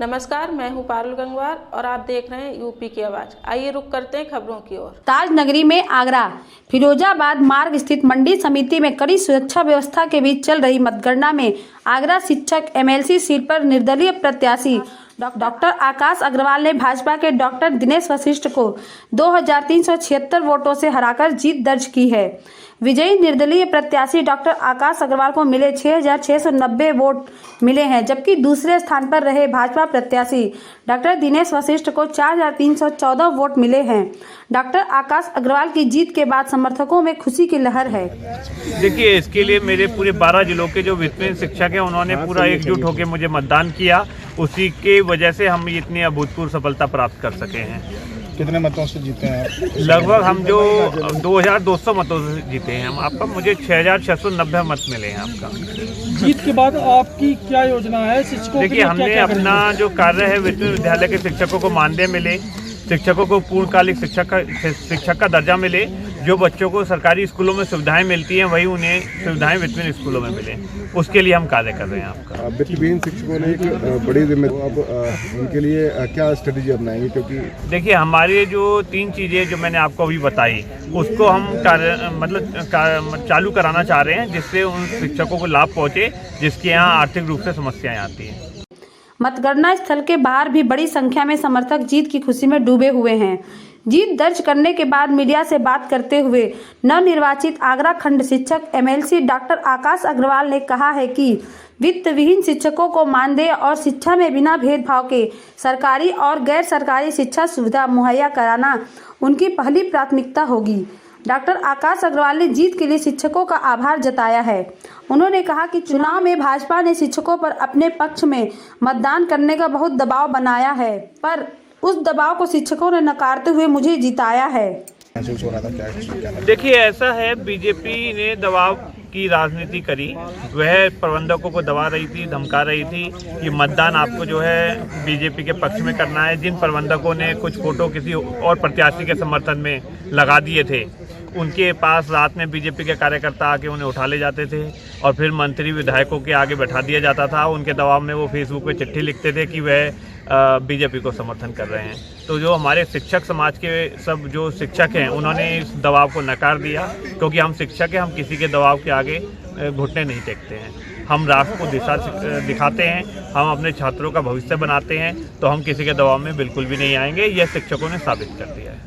नमस्कार, मैं हूं पारुल गंगवार और आप देख रहे हैं यूपी की आवाज़। आइए रुक करते हैं खबरों की ओर। ताज नगरी में आगरा फिरोजाबाद मार्ग स्थित मंडी समिति में कड़ी सुरक्षा व्यवस्था के बीच चल रही मतगणना में आगरा शिक्षक एमएलसी सीट पर निर्दलीय प्रत्याशी डॉक्टर आकाश अग्रवाल ने भाजपा के डॉक्टर दिनेश वशिष्ठ को 2376 वोटों से हराकर जीत दर्ज की है। विजयी निर्दलीय प्रत्याशी डॉक्टर आकाश अग्रवाल को मिले 6690 वोट मिले हैं, जबकि दूसरे स्थान पर रहे भाजपा प्रत्याशी डॉक्टर दिनेश वशिष्ठ को 4314 वोट मिले हैं। डॉक्टर आकाश अग्रवाल की जीत के बाद समर्थकों में खुशी की लहर है। देखिए, इसके लिए मेरे पूरे 12 जिलों के जो वित्तीय शिक्षक हैं उन्होंने पूरा एकजुट होकर मुझे मतदान किया। उसी के वजह से हम इतनी अभूतपूर्व सफलता प्राप्त कर सके हैं। कितने मतों से जीते हैं आप? लगभग हम जो 2200 मतों से जीते हैं हम। आपका मुझे 6690 मत मिले हैं आपका। जीत के बाद आपकी क्या योजना है शिक्षकों के लिए? देखिए, हमने अपना जो कार्य है विश्वविद्यालय के शिक्षकों को मानदेय मिले, शिक्षकों को पूर्णकालिक शिक्षक का दर्जा मिले, जो बच्चों को सरकारी स्कूलों में सुविधाएं मिलती हैं वही उन्हें सुविधाएं वित्तीय स्कूलों में मिले, उसके लिए हम कार्य कर रहे हैं। आपका वित्तीय शिक्षकों ने एक बड़ी जिम्मेदारी, अब उनके लिए क्या स्ट्रेटेजी अपनाएंगे? क्योंकि देखिए, हमारे जो 3 चीज़ें जो मैंने आपको अभी बताई उसको हम चालू कराना चाह रहे हैं, जिससे उन शिक्षकों को लाभ पहुँचे जिसके यहाँ आर्थिक रूप से समस्याएँ आती हैं। मतगणना स्थल के बाहर भी बड़ी संख्या में समर्थक जीत की खुशी में डूबे हुए हैं। जीत दर्ज करने के बाद मीडिया से बात करते हुए नवनिर्वाचित आगरा खंड शिक्षक एमएलसी डॉक्टर आकाश अग्रवाल ने कहा है कि वित्त विहीन शिक्षकों को मानदेय और शिक्षा में बिना भेदभाव के सरकारी और गैर सरकारी शिक्षा सुविधा मुहैया कराना उनकी पहली प्राथमिकता होगी। डॉक्टर आकाश अग्रवाल ने जीत के लिए शिक्षकों का आभार जताया है। उन्होंने कहा कि चुनाव में भाजपा ने शिक्षकों पर अपने पक्ष में मतदान करने का बहुत दबाव बनाया है, पर उस दबाव को शिक्षकों ने नकारते हुए मुझे जिताया है। देखिए, ऐसा है, बीजेपी ने दबाव की राजनीति करी। वह प्रबंधकों को दबा रही थी, धमका रही थी कि मतदान आपको जो है बीजेपी के पक्ष में करना है। जिन प्रबंधकों ने कुछ फोटो किसी और प्रत्याशी के समर्थन में लगा दिए थे, उनके पास रात में बीजेपी के कार्यकर्ता आके उन्हें उठा ले जाते थे और फिर मंत्री विधायकों के आगे बैठा दिया जाता था। उनके दबाव में वो फेसबुक पे चिट्ठी लिखते थे कि वह बीजेपी को समर्थन कर रहे हैं। तो जो हमारे शिक्षक समाज के सब जो शिक्षक हैं उन्होंने इस दबाव को नकार दिया, क्योंकि हम शिक्षक हैं, हम किसी के दबाव के आगे घुटने नहीं टेकते हैं। हम राष्ट्र को दिशा दिखाते हैं, हम अपने छात्रों का भविष्य बनाते हैं, तो हम किसी के दबाव में बिल्कुल भी नहीं आएंगे। यह शिक्षकों ने साबित कर दिया है।